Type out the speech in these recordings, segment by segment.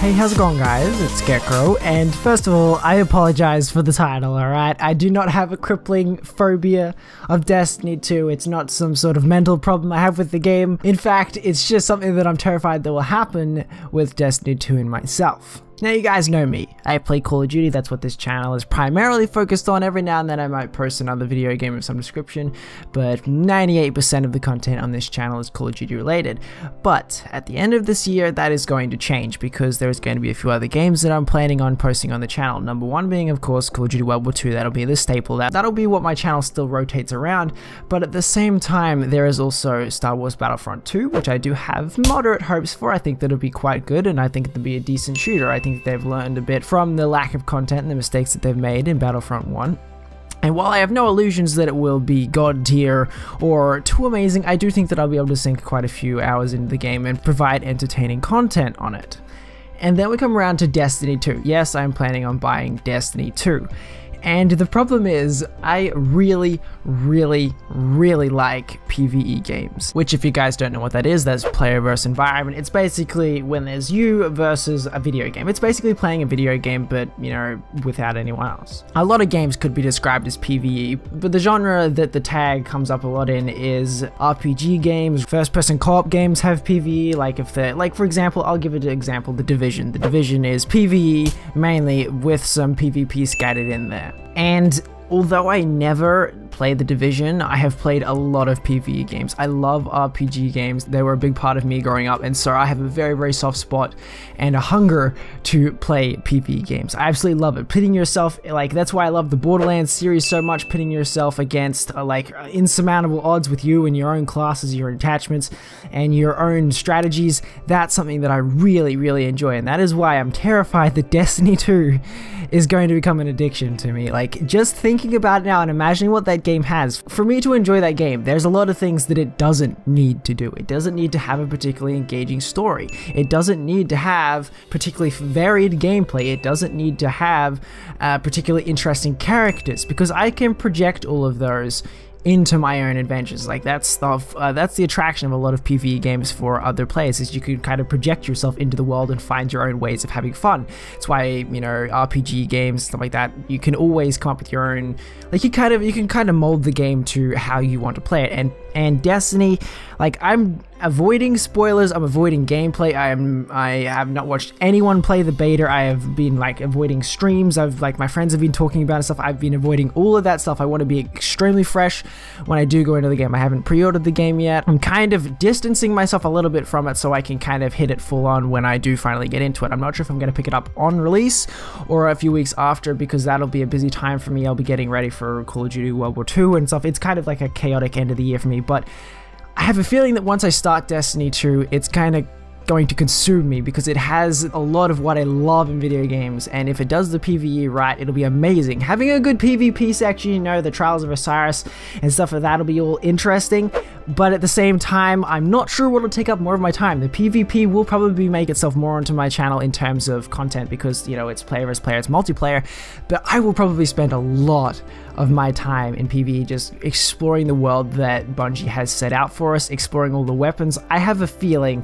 Hey, how's it going, guys? It's Gecko, and first of all, I apologize for the title, alright? I do not have a crippling phobia of Destiny 2. It's not some sort of mental problem I have with the game. In fact, it's just something that I'm terrified that will happen with Destiny 2 in myself. Now, you guys know me. I play Call of Duty, that's what this channel is primarily focused on. Every now and then I might post another video game of some description, but 98% of the content on this channel is Call of Duty related. But at the end of this year, that is going to change because there's going to be a few other games that I'm planning on posting on the channel. Number one being, of course, Call of Duty World War II. That'll be the staple. That'll be what my channel still rotates around, but at the same time, there is also Star Wars Battlefront 2, which I do have moderate hopes for. I think that'll be quite good, and I think it'll be a decent shooter. I think they've learned a bit from the lack of content and the mistakes that they've made in Battlefront 1. And while I have no illusions that it will be god tier or too amazing, I do think that I'll be able to sink quite a few hours into the game and provide entertaining content on it. And then we come around to Destiny 2. Yes, I'm planning on buying Destiny 2. And the problem is, I really like PvE games. Which, if you guys don't know what that is, that's player versus environment. It's basically when there's you versus a video game. It's basically playing a video game, but, you know, without anyone else. A lot of games could be described as PvE, but the genre that the tag comes up a lot in is RPG games. First-person co-op games have PvE, like for example, I'll give it an example, The Division. The Division is PvE, mainly with some PvP scattered in there. And although I never played The Division, I have played a lot of PvE games. I love RPG games. They were a big part of me growing up, and so I have a very soft spot and a hunger to play PvE games. I absolutely love it. Pitting yourself, that's why I love the Borderlands series so much, pitting yourself against insurmountable odds with you and your own classes, your attachments, and your own strategies. That's something that I really enjoy, and that is why I'm terrified that Destiny 2 is going to become an addiction to me. Just thinking about it now and imagining what that game has, for me to enjoy that game, there's a lot of things that it doesn't need to do. It doesn't need to have a particularly engaging story. It doesn't need to have particularly varied gameplay. It doesn't need to have particularly interesting characters, because I can project all of those into my own adventures. That's stuff, that's the attraction of a lot of PvE games for other players, is you can kind of project yourself into the world and find your own ways of having fun. It's why, you know, RPG games, stuff like that, you can always come up with your own, you can kind of mold the game to how you want to play it. And Destiny, I'm avoiding spoilers, I'm avoiding gameplay. I have not watched anyone play the beta. I have been avoiding streams. My friends have been talking about it and stuff. I've been avoiding all of that stuff. I want to be extremely fresh when I do go into the game. I haven't pre-ordered the game yet. I'm kind of distancing myself a little bit from it so I can kind of hit it full on when I do finally get into it. I'm not sure if I'm going to pick it up on release or a few weeks after, because that'll be a busy time for me. I'll be getting ready for Call of Duty World War II and stuff. It's kind of like a chaotic end of the year for me, but I have a feeling that once I start Destiny 2, it's kind of going to consume me, because it has a lot of what I love in video games, and if it does the PvE right, it'll be amazing. Having a good PvP section, you know, the Trials of Osiris and stuff like that, will be all interesting, but at the same time, I'm not sure what will take up more of my time. The PvP will probably make itself more onto my channel in terms of content, because, you know, it's player versus player, it's multiplayer, but I will probably spend a lot of my time in PvE just exploring the world that Bungie has set out for us, exploring all the weapons. I have a feeling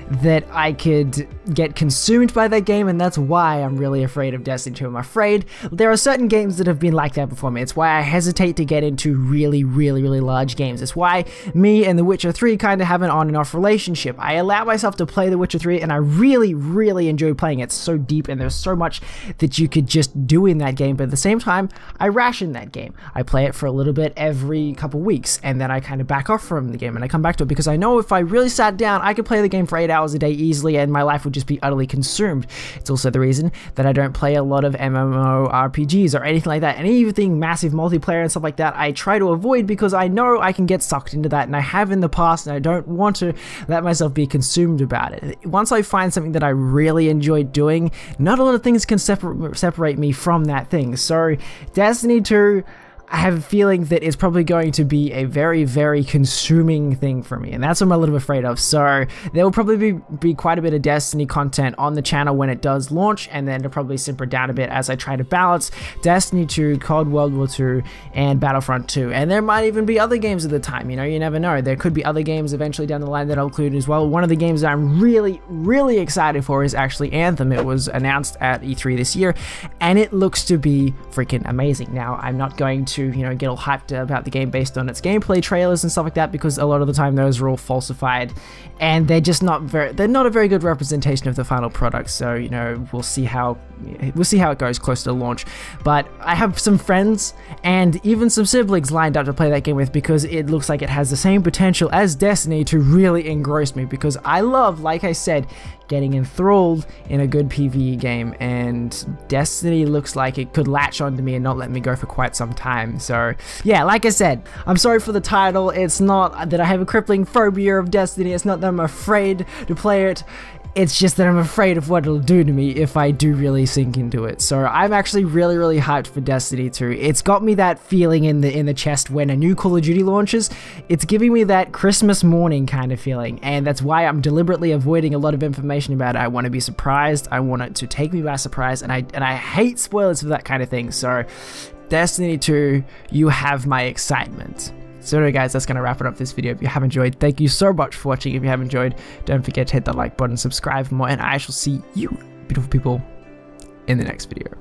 that I could get consumed by that game, and that's why I'm really afraid of Destiny 2. I'm afraid there are certain games that have been like that before me. It's why I hesitate to get into really large games. It's why me and The Witcher 3 kind of have an on and off relationship. I allow myself to play The Witcher 3, and I really enjoy playing it. It's so deep, and there's so much that you could just do in that game, but at the same time, I ration that game. I play it for a little bit every couple weeks, and then I kind of back off from the game, and I come back to it, because I know if I really sat down, I could play the game for 8 hours a day easily, and my life would just be utterly consumed. It's also the reason that I don't play a lot of MMORPGs or anything like that. Anything massive multiplayer and stuff like that, I try to avoid, because I know I can get sucked into that, and I have in the past, and I don't want to let myself be consumed about it. Once I find something that I really enjoy doing, not a lot of things can separate me from that thing. So Destiny 2, I have a feeling that it's probably going to be a very, very consuming thing for me, and that's what I'm a little afraid of. So there will probably be quite a bit of Destiny content on the channel when it does launch, and then it'll probably simper down a bit as I try to balance Destiny 2, Cold World War 2, and Battlefront 2. And there might even be other games at the time, you know, you never know. There could be other games eventually down the line that I'll include as well. One of the games that I'm really, really excited for is actually Anthem. It was announced at E3 this year, and it looks to be freaking amazing. Now, I'm not going to, you know, get all hyped about the game based on its gameplay trailers and stuff like that, because a lot of the time those are all falsified and they're just not a very good representation of the final product. So, you know, we'll see how it goes close to launch. But I have some friends and even some siblings lined up to play that game with, because it looks like it has the same potential as Destiny to really engross me, because I love, like I said, getting enthralled in a good PvE game, and Destiny looks like it could latch onto me and not let me go for quite some time. So yeah, like I said, I'm sorry for the title. It's not that I have a crippling phobia of Destiny, it's not that I'm afraid to play it, it's just that I'm afraid of what it'll do to me if I do really sink into it. So I'm actually really, really hyped for Destiny 2. It's got me that feeling in the chest when a new Call of Duty launches. It's giving me that Christmas morning kind of feeling, and that's why I'm deliberately avoiding a lot of information about it. I want to be surprised. I want it to take me by surprise, and I hate spoilers for that kind of thing. So Destiny 2, you have my excitement. So anyway guys, that's going to wrap it up this video. If you have enjoyed, thank you so much for watching. If you have enjoyed, don't forget to hit that like button, subscribe for more, and I shall see you, beautiful people, in the next video.